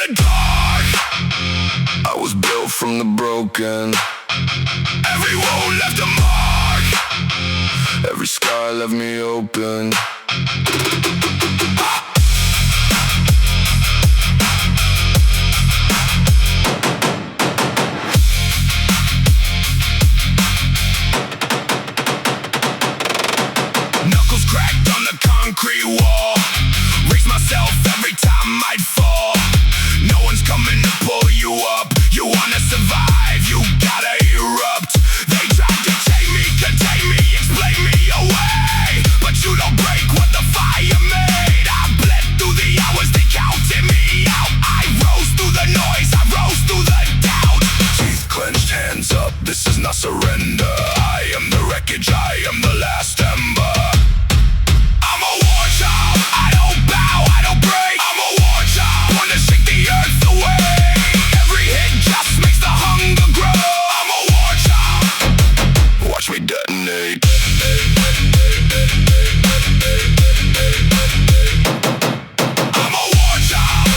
the dark. I was built from the broken. Every wound left a mark. Every scar left me open. Knuckles cracked on the concrete wall. Raise myself every time I'd fall. No one's coming to pull you up. You wanna survive, you gotta erupt. They tried to chain me, contain me, explain me away, but you don't break what the fire made. I bled through the hours, they counted me out. I rose through the noise, I rose through the doubt. Teeth clenched, hands up, this is not surrender. I am the wreckage, I am the last ember. I'm a war child, I don't bow, I don't break. I'm a war child, wanna shake the earth away. Every hit just makes the hunger grow. I'm a war child, watch me detonate. I'm a war child,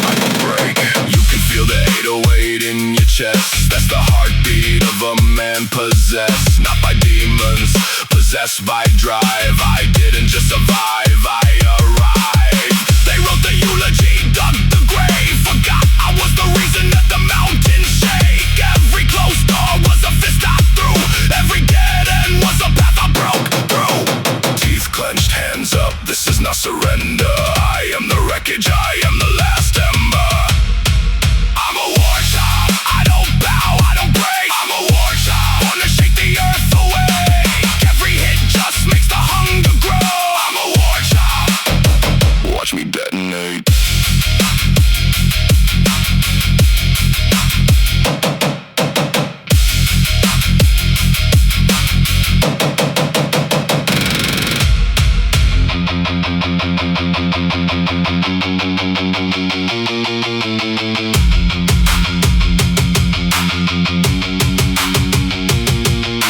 I don't break. You can feel the 808 in your chest. That's the heartbeat of a man possessed, not by demons, possessed by drive. I didn't just survive, I arrived. They wrote the eulogy, dug the grave, forgot I was the reason that the mountains shake. Every closed door was a fist I threw. Every dead end was a path I broke through. Teeth clenched, hands up, this is not surrender. I am the wreckage, I am the last ember. I'm a war child, I don't bow, I don't break. I'm a war child, wanna shake the earth away. Every hit just makes the hunger grow. I'm a war child, watch me detonate.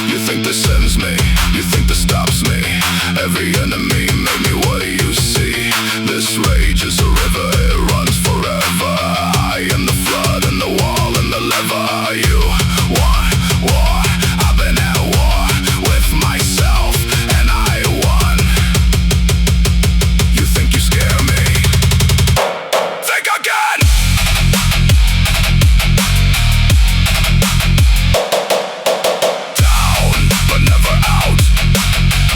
You think this ends me, you think this stops me. Every enemy made me what you see. This rage is a river, it runs forever. I am the flood and the wall and the lever. You want war, I've been at war with myself and I won. You think you scare me? Think again! Down, but never out.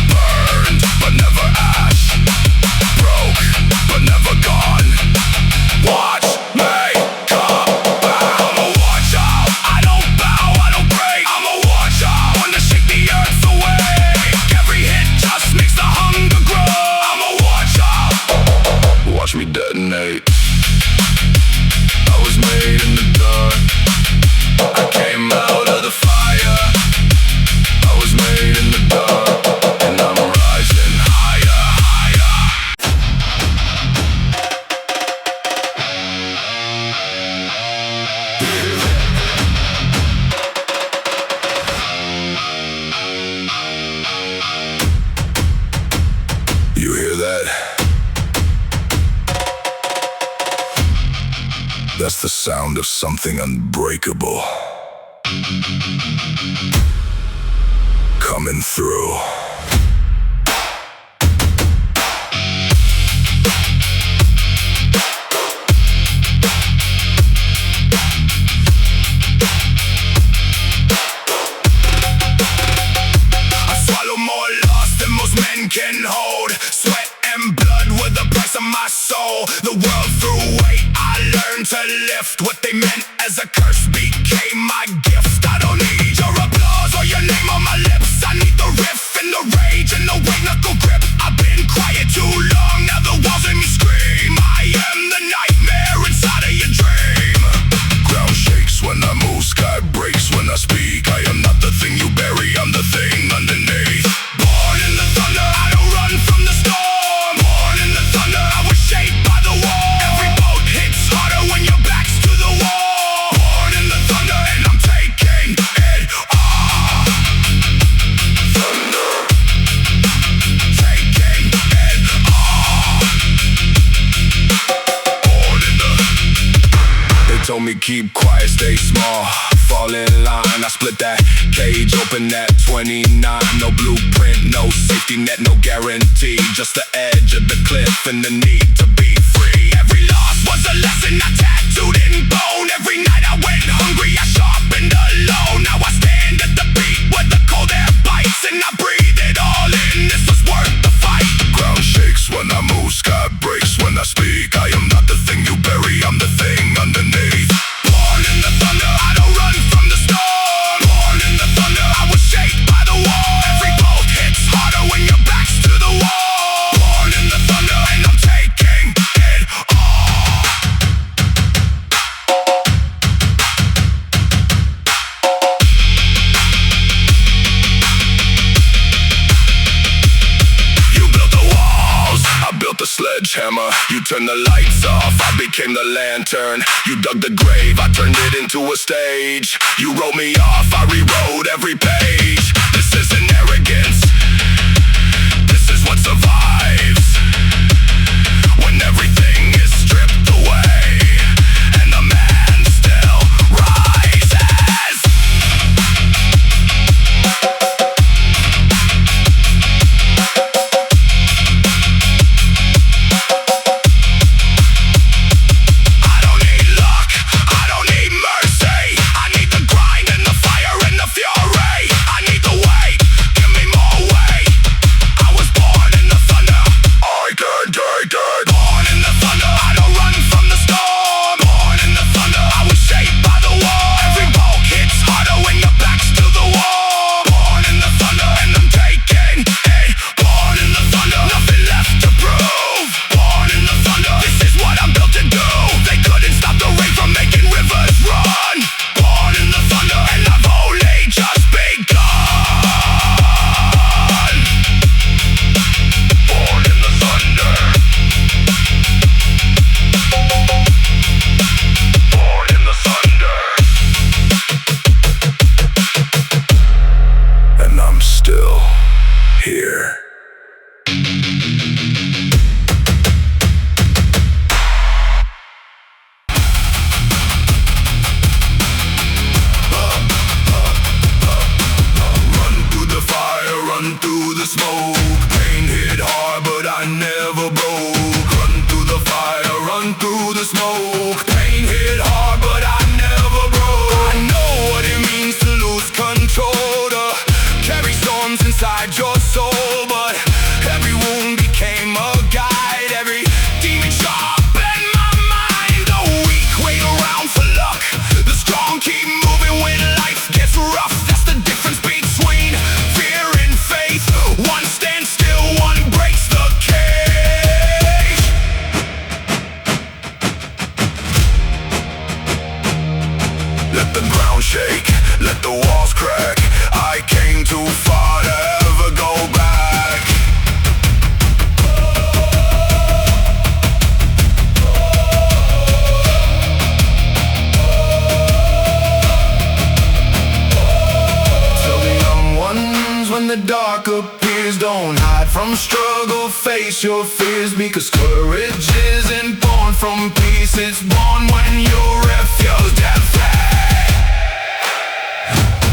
Burned, but never ash. Broke, but never gone. Watch me come back. I'm a war child, I don't bow, I don't break. I'm a war child, wanna shake the earth away. Every hit just makes the hunger grow. I'm a war child, watch me detonate. I was made in the dark, I came out of the fire. I was made in the dark, and I'm rising higher, higher. You hear that? That's the sound of something unbreakable coming through. I swallow more loss than most men can hold. Sweat and blood were the price of my soul. The world threw weight, I learned to lift. What they meant as a curse became my gift. I don't need your applause or your name on my lips. I need the riff and the rage and the white knuckle grip. I've been quiet too long, now the walls in me scream. I am the nightmare inside of your dream. Ground shakes when I move, sky breaks when I speak. I am not the thing you bury, I'm the thing underneath. Born in the thunder, I don't run from the storm. Born in the thunder, I was shaped by the wall. Every boat hits harder when your back's to the wall. Born in the thunder and I'm taking told me keep quiet, stay small, fall in line. I split that cage open at 29. No blueprint, no safety net, no guarantee. Just the edge of the cliff and the need to be free. Every loss was a lesson I tattooed in bone. Every night I went hungry, I sharpened alone. Now I stand at the beat where the cold air bites, and I breathe it all in. This was worth the fight. The ground shakes when I move, sky breaks when I speak. I am not the thing you bury, I'm the thing underneath. Born in the thunder, I don't run from the storm. Born in the thunder, I was shaped by the war. Every bolt hits harder when your back's to the wall. Born in the thunder, and I'm taking it all. You built the walls, I built the sledgehammer. You turned the lights off, I became the lantern. You dug the grave, I turned it into a stage. You wrote me off, I rewrote every page. This isn't arrogance, this is what survives when everything is stripped away and the man still rises. I don't need luck, I don't need mercy. I need the grind and the fire and the fury. I need the weight, give me more weight. I was born in the thunder, I can't take it. Born in the thunder, I don't run from the storm. Born in the thunder, I was shaped by the war. Every bolt hits harder when your back's to the wall. Born in the thunder, and I'm taking it. Born in the thunder, nothing left to prove. Born in the thunder, this is what I'm built to do. They couldn't stop the rain from making rivers run. Born in the thunder, and I've only just begun. Born in the thunder. Born in the thunder. And I'm still here. Run through the fire, run through the smoke. Pain hit hard, but I never broke. Run through the fire, run through the smoke. Pain hit hard, but I never broke. I know what it means to lose control, to carry storms inside your soul. But every wound became a guide, every demon sharpened my mind. The weak wait around for luck, the strong keep moving when life gets rough. That's the difference between fear and faith. One stands still, one breaks the cage. Let the ground shake, let the walls crack. I came too far to ever go back. Tell the young ones when the dark appears, don't hide from struggle, face your fears. Because courage isn't born from peace, it's born when you refuse defeat.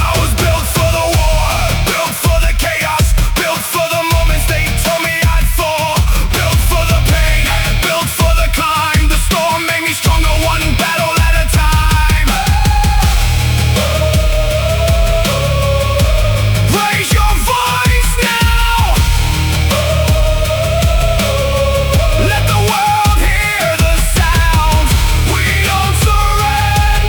I was built for the war, built for the chaos, built for the moments they told me I'd fall. Built for the pain, built for the climb. The storm made me stronger, one battle at a time. Raise your voice now. Let the world hear the sound. We don't surrender.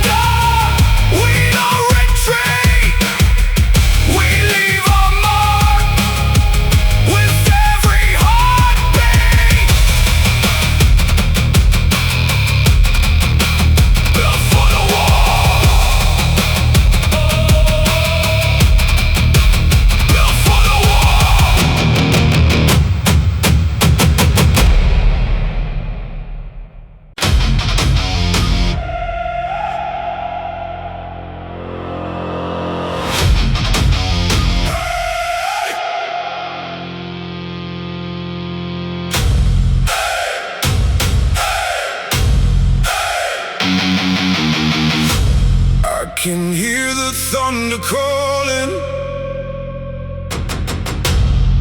can hear the thunder calling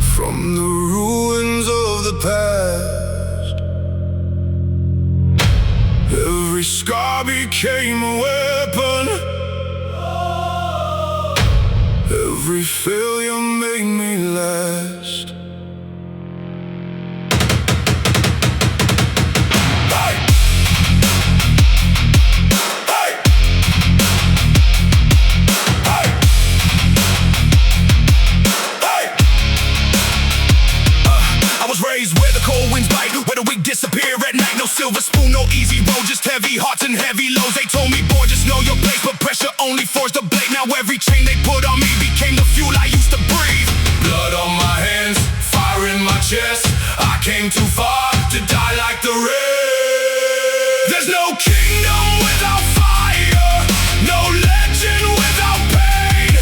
from the ruins of the past. Every scar became a weapon. Every failure made me last. Where the cold winds bite, where the weak disappear at night. No silver spoon, no easy road, just heavy hearts and heavy lows. They told me, boy, just know your place, but pressure only forged the blade. Now every chain they put on me became the fuel I used to breathe. Blood on my hands, fire in my chest. I came too far to die like the rest. There's no kingdom without fire, no legend without pain.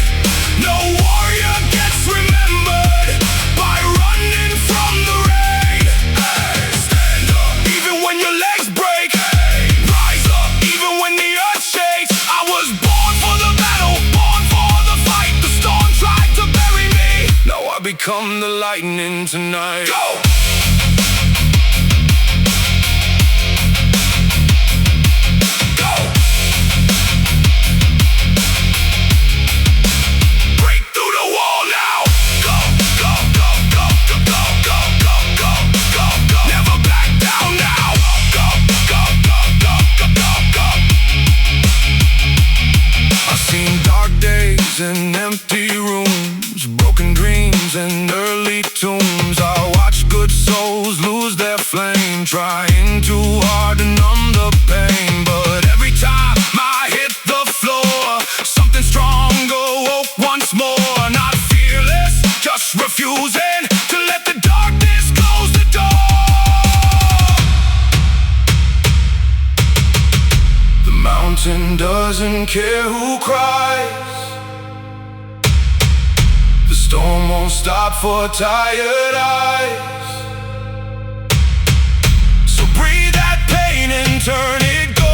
No warrior gets remembered by running from the rain. Hey, stand up, even when your legs break. Hey, rise up, even when the earth shakes. I was born for the battle, born for the fight. The storm tried to bury me. Now I become the lightning tonight. Go! In empty rooms, broken dreams and early tombs. I watch good souls lose their flame, trying too hard to numb the pain. But every time I hit the floor, something stronger woke once more. Not fearless, just refusing to let the darkness close the door. The mountain doesn't care who cries. The storm won't stop for tired eyes. So breathe that pain and turn it gold.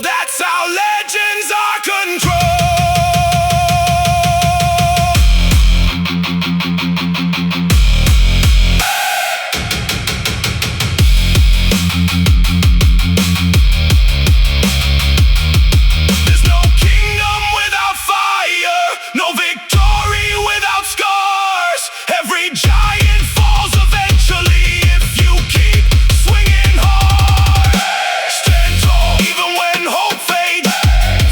That's how legends are controlled. No victory without scars. Every giant falls eventually if you keep swinging hard. Stand tall even when hope fades.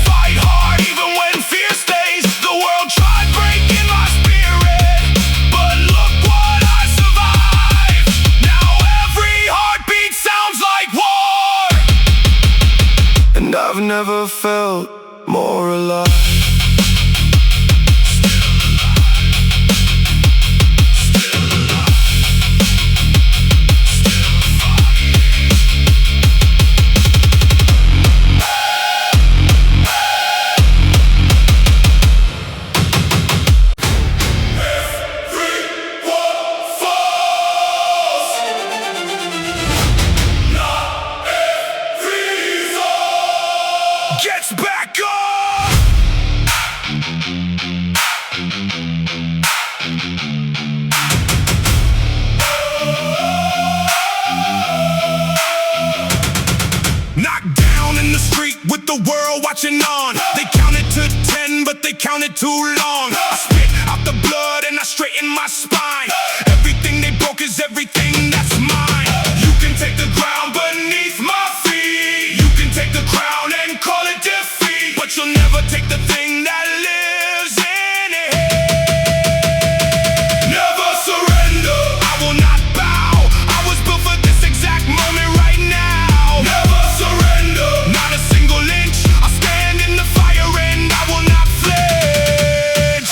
Fight hard even when fear stays. The world tried breaking my spirit, but look what I survived. Now every heartbeat sounds like war, and I've never felt more alive. Gets back up! Knocked down in the street with the world watching on. They counted to 10, but they counted too long. I spit out the blood and I straighten my spine. Everything they broke is everything that's mine. You can take the ground beneath my feet. You can take the crown and call it defeat, but you'll never take the thing that lives in it. Never surrender, I will not bow. I was built for this exact moment right now. Never surrender, not a single inch. I stand in the fire and I will not flinch.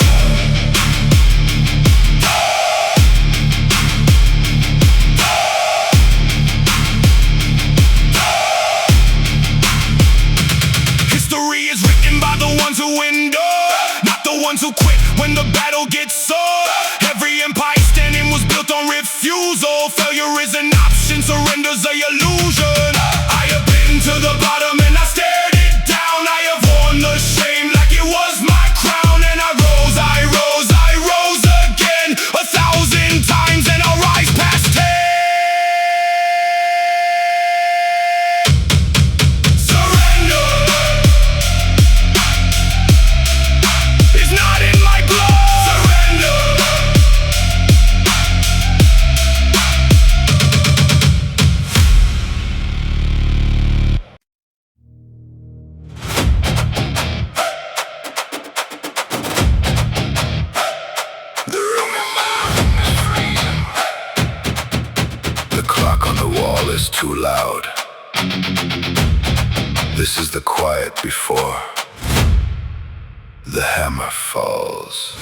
is too loud. This is the quiet before the hammer falls.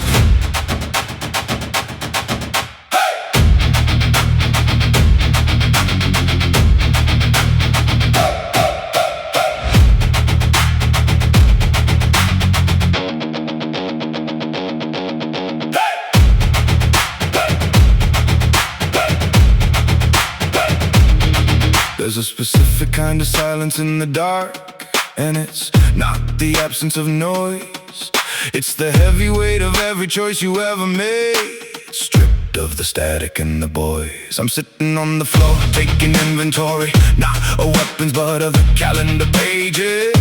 There's a specific kind of silence in the dark, and it's not the absence of noise. It's the heavy weight of every choice you ever made, stripped of the static and the boys. I'm sitting on the floor, taking inventory, not of weapons but of the calendar pages.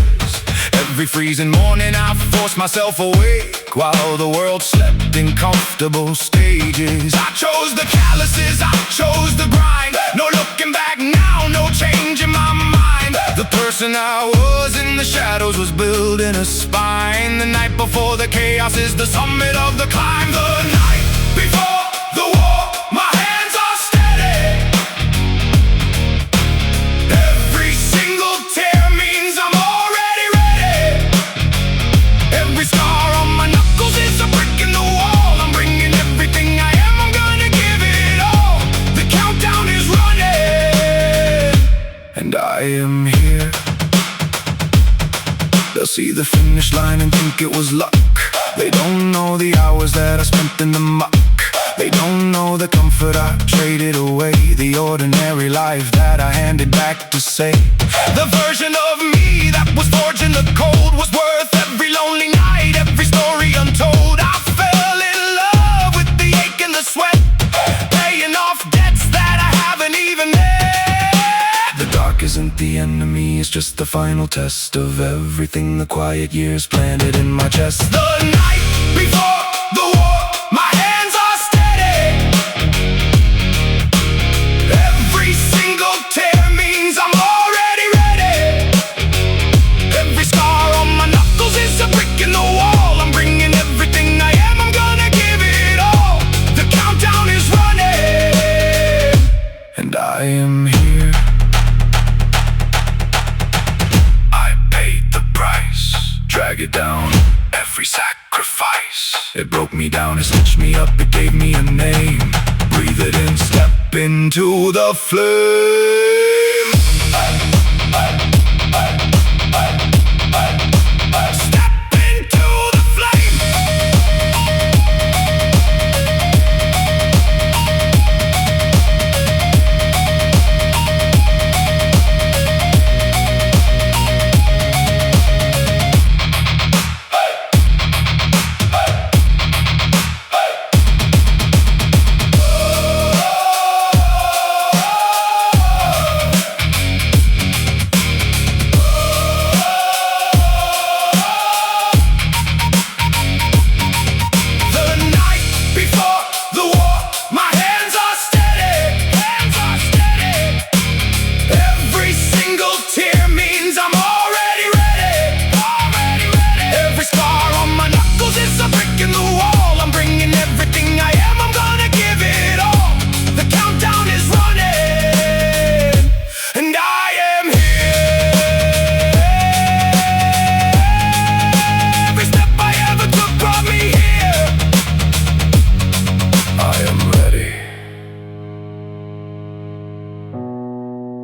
Every freezing morning I force myself awake, while the world slept in comfortable stages. I chose the calluses, I chose the grind. No looking back now, no change in my mind. The person I was in the shadows was building a spine. The night before the chaos is the summit of the climb. The night before the war, my hands are steady. Every single tear means I'm already ready. Every scar on my knuckles is a brick in the wall. I'm bringing everything I am, I'm gonna give it all. The countdown is running, and I am here. They'll see the finish line and think it was luck. They don't know the hours that I spent in the muck. They don't know the comfort I traded away, the ordinary life that I handed back to say. The version of me that was forged in the cold was worth every lonely night, every story untold. I fell in love with the ache and the sweat, paying off debts that I haven't even met. The dark isn't the enemy, it's just the final test of everything the quiet years planted in my chest. The night before the war, my hands are steady. Every single tear means I'm already ready. Every scar on my knuckles is a brick in the wall. I'm bringing everything I am, I'm gonna give it all. The countdown is running, and I am here. Drag it down, every sacrifice. It broke me down, it stitched me up, it gave me a name. Breathe it in, step into the flame. Step into the flame.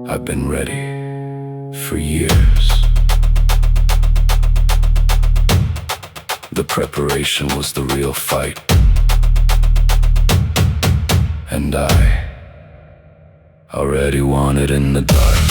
I've been ready for years. The preparation was the real fight, and I already won it in the dark.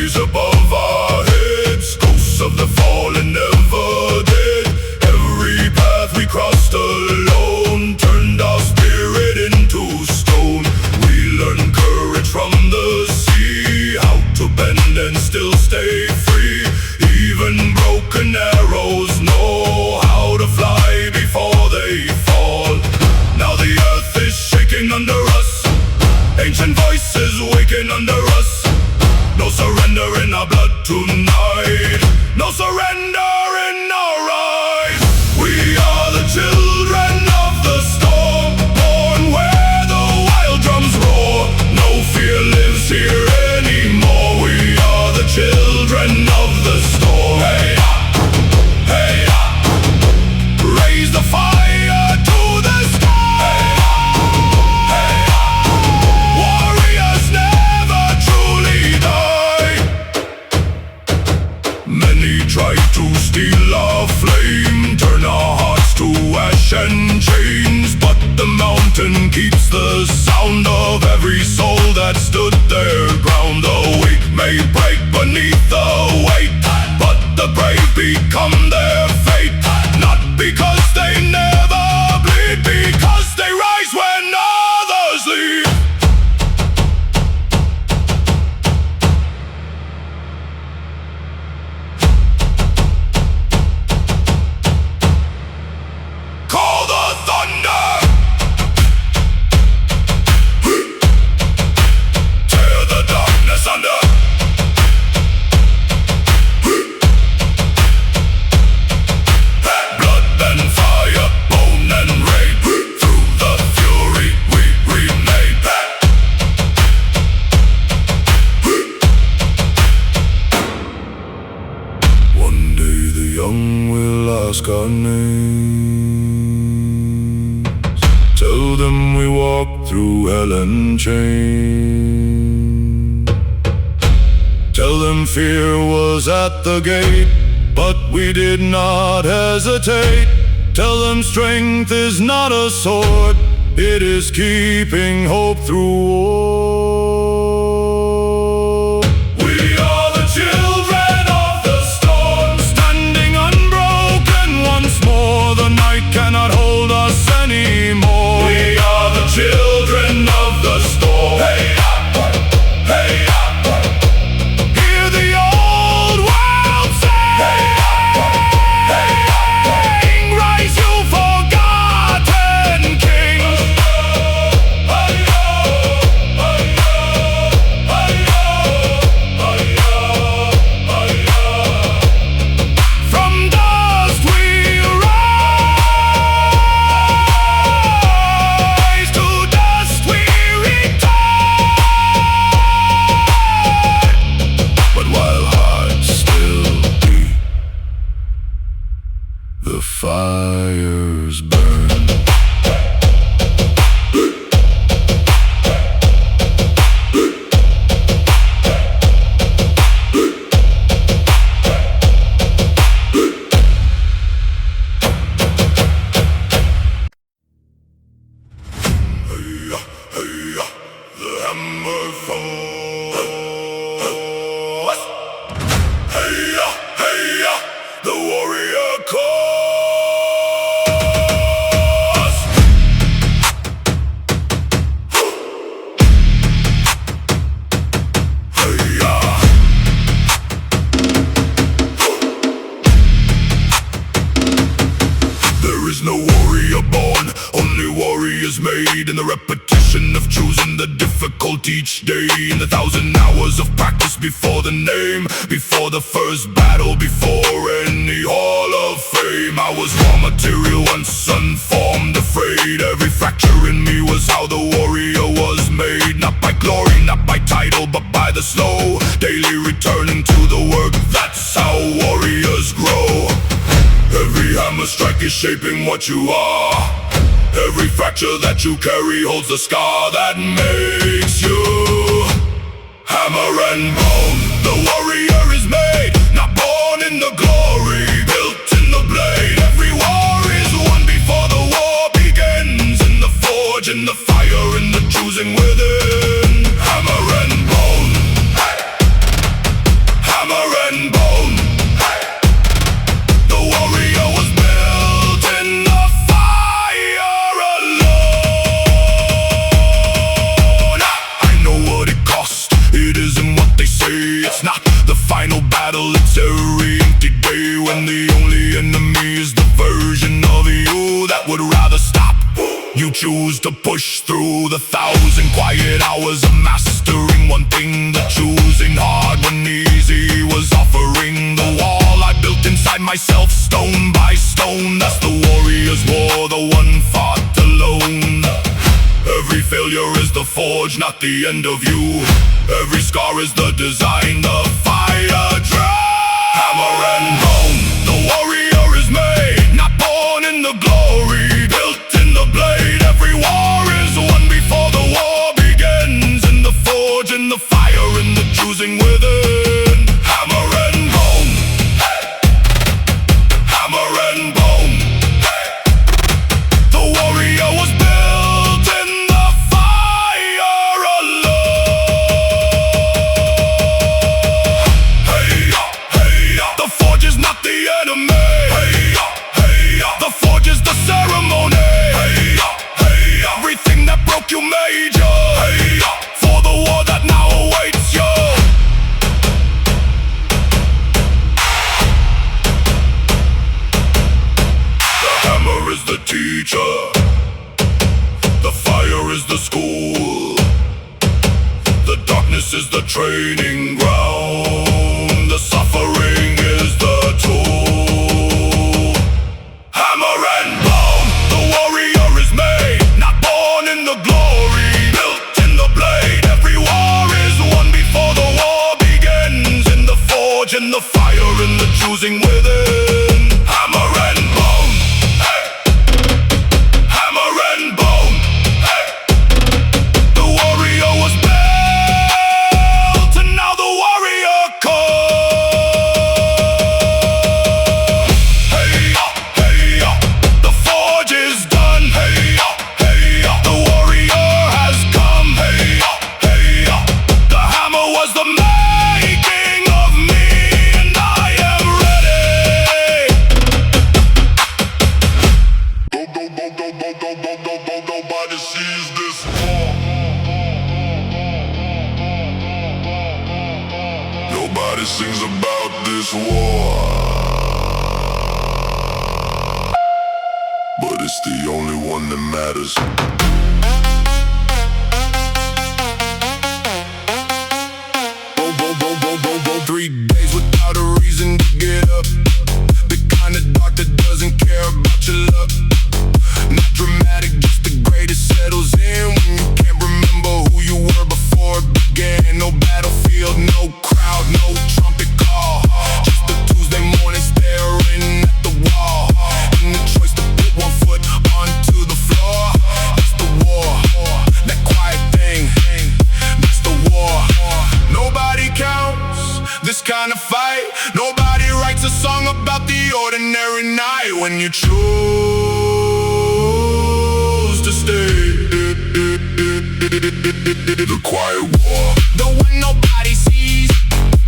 rise above our heads. Ghosts of the fallen never dead. Every path we crossed alone turned our spirit into stone. We learned courage from the sea, how to bend and still stay free. Even broken arrows know how to fly before they fall. Now the earth is shaking under us, ancient voices waking under us. No surrender in our blood tonight, no surrender in our eyes. We are the children of the storm, born where the wild drums roar. No fear lives here anymore. We are the children of the storm. Hey, hey, raise the fire to the sky. Hey, warriors never truly die. Many try to steal our flame, turn our hearts to ash and chains, but the mountain keeps the sound of every soul that stood their ground. The weak may break beneath the weight, but the brave become their fate. Not because they never bleed, because they rise when others leave. Call the thunder, tear the darkness under. Blood and fire, bone and rain, through the fury we remain. One day the young will ask our names. Tell them we walked through hell and chains. Tell them fear was at the gate, but we did not hesitate. Tell them strength is not a sword, it is keeping hope through war. We are the children of the storm, standing unbroken once more. The night cannot hold us anymore. We are the children of the storm. Hey, hey, hear the old world sing. Rise, you forgotten kings. From dust we rise, to dust we return. But while hearts still beat, the fires burn. The hammer falls. Hey, the warrior calls. There is no warrior born, only warriors made, in the repetition of choosing the difficult each day, in the 1,000 hours of practice before the name, before the first battle, before any hall of fame. I was raw material, once unformed, afraid. Every fracture in me was how the warrior was made, not by glory, not by title, but by the slow, daily returning to the work. That's how warriors grow. Every hammer strike is shaping what you are. Every fracture that you carry holds the scar that makes you hammer and bone. The warrior is made, not born in the glory, built in the blade. Every war is won before the war begins, in the forge, in the fire, in the choosing within. Hammer and bone. the 1,000 quiet hours of mastering one thing. The choosing hard when easy was offering. The wall I built inside myself, stone by stone. That's the warrior's war, the one fought alone. Every failure is the forge, not the end of you. Every scar is the design, the fire drive. Hammer and bone, the warrior is made, not born in the glory, built in the blade. Every war is won before the war begins. In the forge, in the fire, in the choosing within. Hammer and bone, hey. Hammer and bone, hey. The warrior was built in the fire alone. Hey, the forge is not the enemy. The forge is the ceremony. Everything that broke you made you. For the war that now awaits you. The hammer is the teacher. The fire is the school. The darkness is the training ground. The suffering is the tool. Hammer and bone, the warrior is made, not born in the glory, built in the blade. Every war is won before the war begins. In the forge, in the fire, in the choosing within. Hammer and bone, hey. Hammer and bone, hey. The warrior was built, and now the warrior comes. Hey, the forge is done. The warrior has come. The hammer was the making of me, and I am ready. Nobody sees this war. Nobody sings about this war. But it's the only one that matters. 3 days without a reason to get up. The kind of dark that doesn't care about your luck. Not dramatic, just the greatest settles in when you can't remember who you were before it began. No battlefield, no crowd, no trumpet call. Just a Tuesday morning staring at the wall. And the choice to put one foot onto the floor. That's the war, that quiet thing. That's the war. Nobody counts this kind of fight. Nobody writes a song about the ordinary night. When you choose to stay, the quiet war, the one nobody sees.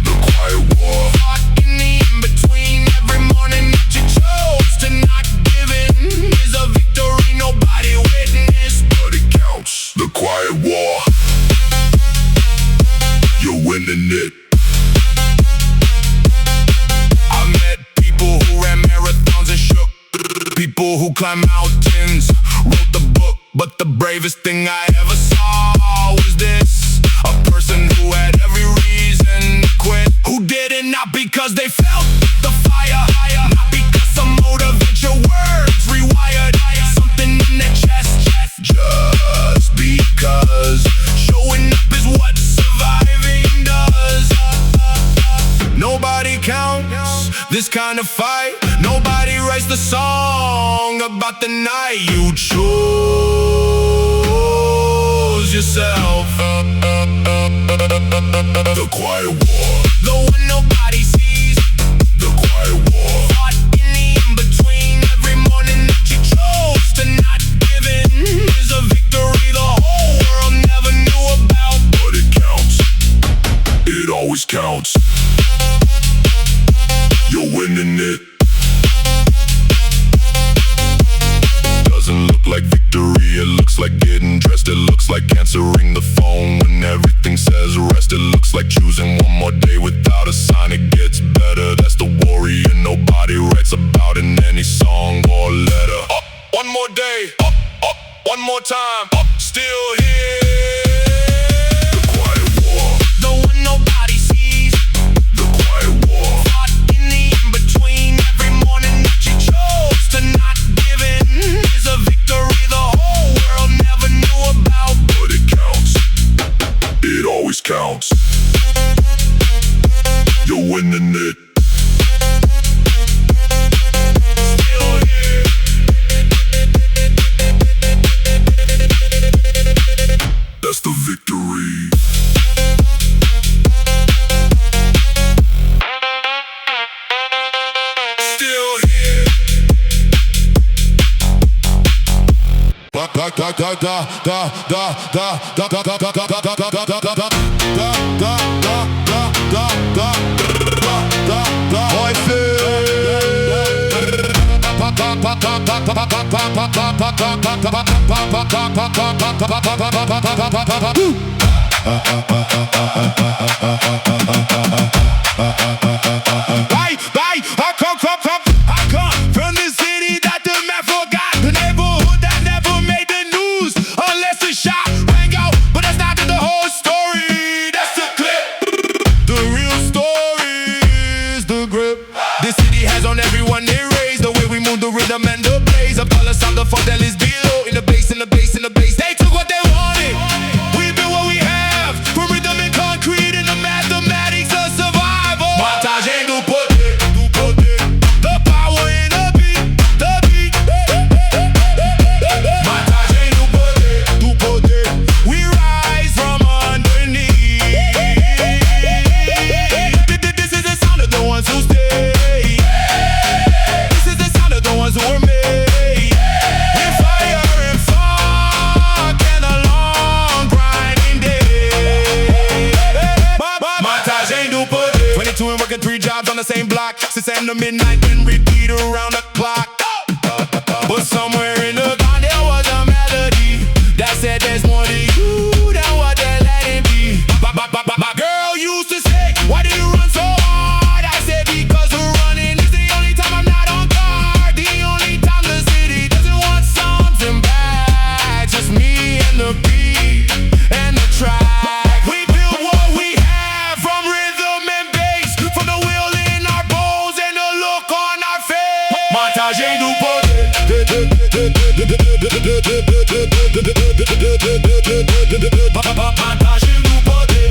The quiet war, fought in the in-between. Every morning that you chose to not give in is a victory nobody witnessed, but it counts. The quiet war, you're winning it. I met people who ran marathons and shook. People who climbed mountains, wrote the book. But the bravest thing I ever saw was this. A person who had every reason to quit. Who did it not because they felt the fire, not because some motivation words rewired something in their chest. Just because showing up is what surviving does. Nobody counts this kind of fight. Nobody writes the song about the night you chose yourself. The quiet war, the one nobody sees. The quiet war, fought in the in-between. Every morning that you chose to not give in is a victory the whole world never knew about. But it counts, it always counts. You're winning it. Doesn't look like victory, it looks like getting dressed. It looks like answering the phone when everything says rest. It looks like choosing one more day without a sign. It gets better, that's the warrior nobody writes about in any song or letter. Up, one more day, up, one more time, up. still here. The quiet war, the one nobody sees. The quiet war, fought in the in-between. Every morning that you chose to not give in is a victory the whole world never knew about. But it counts, it always counts. You're winning it. Still here. That's the victory. Still here. Da da da da da da da da da da da da da da da I come from the city that the man forgot, the neighborhood that never made the news unless a shot rang out. But that's not the whole story, that's the clip. The real story is the grip. This city has on everyone they raise. The way we move the rhythm and the blaze. Up all the sound, the funk that is below. In the bass, in the bass, in the bass. They took what they wanted, we built what we have. From rhythm and concrete and the mathematics of survival. Montagem do Poder, do Poder. The power in the beat, the beat. Montagem do Poder, do Poder. We rise from underneath. This is the sound of the ones who stay. This is the sound of the ones who were made. In fire and funk and a long grinding day. Montagem do Poder. 22 and working 3 jobs on the same block. 6 a.m. to midnight and repeat around the clock. But somewhere in the dawn there was a melody that said there's more to you than what they're letting be. My girl used to say, why do you run so hard? I said because we're running is the only time I'm not on guard. The only time the city doesn't want something bad. Just me and the beat and the track. We build what we have from rhythm and bass, from the will in our bones and the look on our face. Montagem do Poder. Montagem do Poder.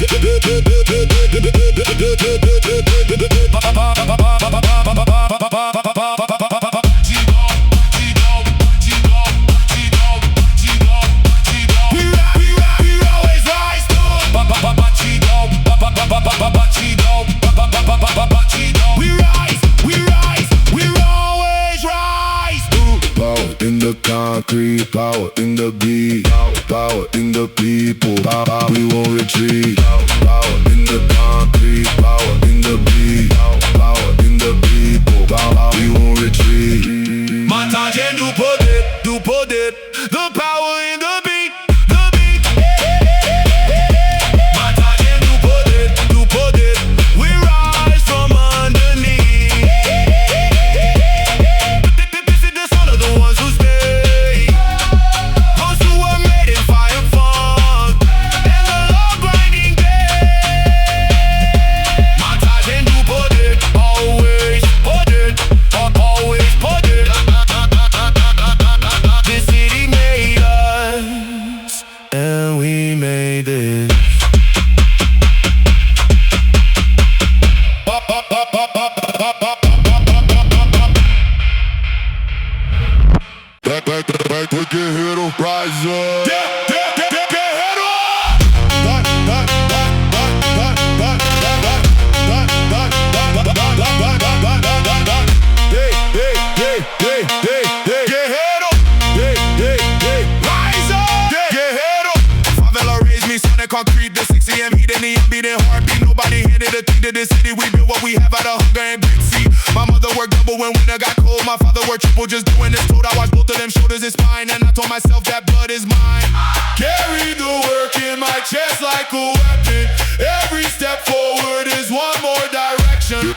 We always rise to we always rise to. Power in the concrete, power in the beat, power in the people, power, we won't retreat. Power in the concrete, power in the beat, power in the people, power, we won't retreat. Montagem do Poder, do Poder. The power in the beat, the beat. Montagem do Poder, do Poder. We rise from underneath. This is the sound of the ones who stay. Those who were made in fire and funk and the long grinding day. Montagem do Poder, always Poder, always Poder. This city made us and we made it. Back with Guerreiro, rise up. Guerreiro! Rise up! Guerreiro! Favela raised me, sonic concrete, the 6 a.m. heat and the beating heartbeat. Nobody handed a thing to this city. We built what we have out of hunger and gritty. My mother worked double when winter got cold. My father worked triple just doing this. Told I watched both of them shoulders and spine, and I told myself that blood is mine. Carry the work in my chest like a weapon. Every step forward is one more direction.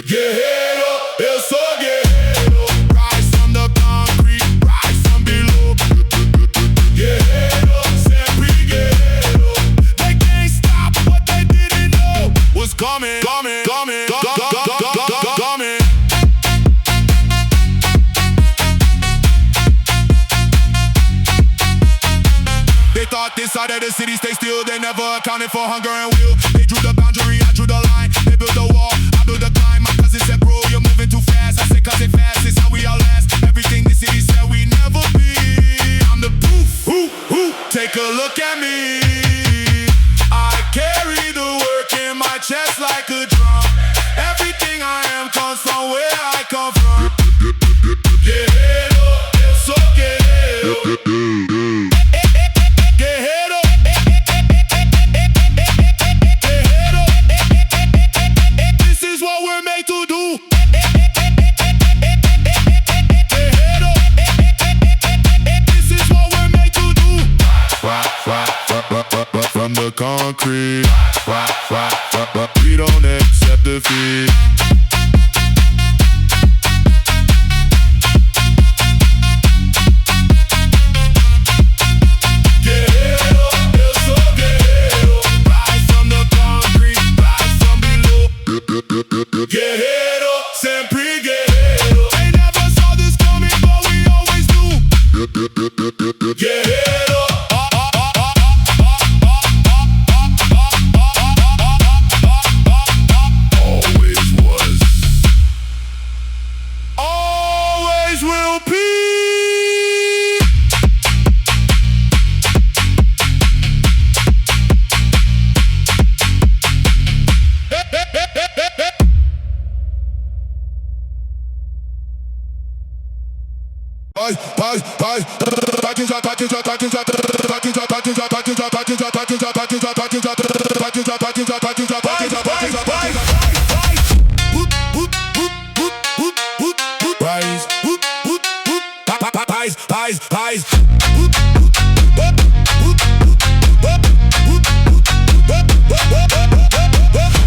Guerreiro, eu sou guerreiro. Rise from the concrete, rise from below. Guerreiro. They thought this side of the city stay still. They never accounted for hunger and will. They drew the boundary, I drew the line. They built the wall, I built the climb. My cousin said, bro, you're moving too fast. I said, cousin, fast, it's how we all last. Everything the city said we never be. I'm the proof, take a look at me. I carry the work in my chest like a drum. Everything I am comes from where I come from. Guerreiro, eu sou guerreiro. Guerreiro, guerreiro. This is what we're made to do. Guerreiro, this is what we're made to do. From the concrete, we don't accept defeat. Guerreiro, eu sou guerreiro. Rise from the concrete, rise from below. Guerreiro, sempre guerreiro. They never saw this coming, but we always do. Guerreiro. Will be. Raiz.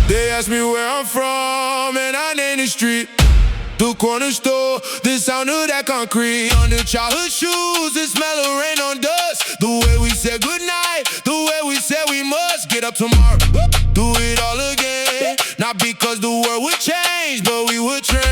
They ask me where I'm from, and I name the street. The corner store, the sound of that concrete. On the childhood shoes, the smell of rain on dust. The way we said goodnight, the way we said we must get up tomorrow. Do it all again, not because the world would change, but we would train.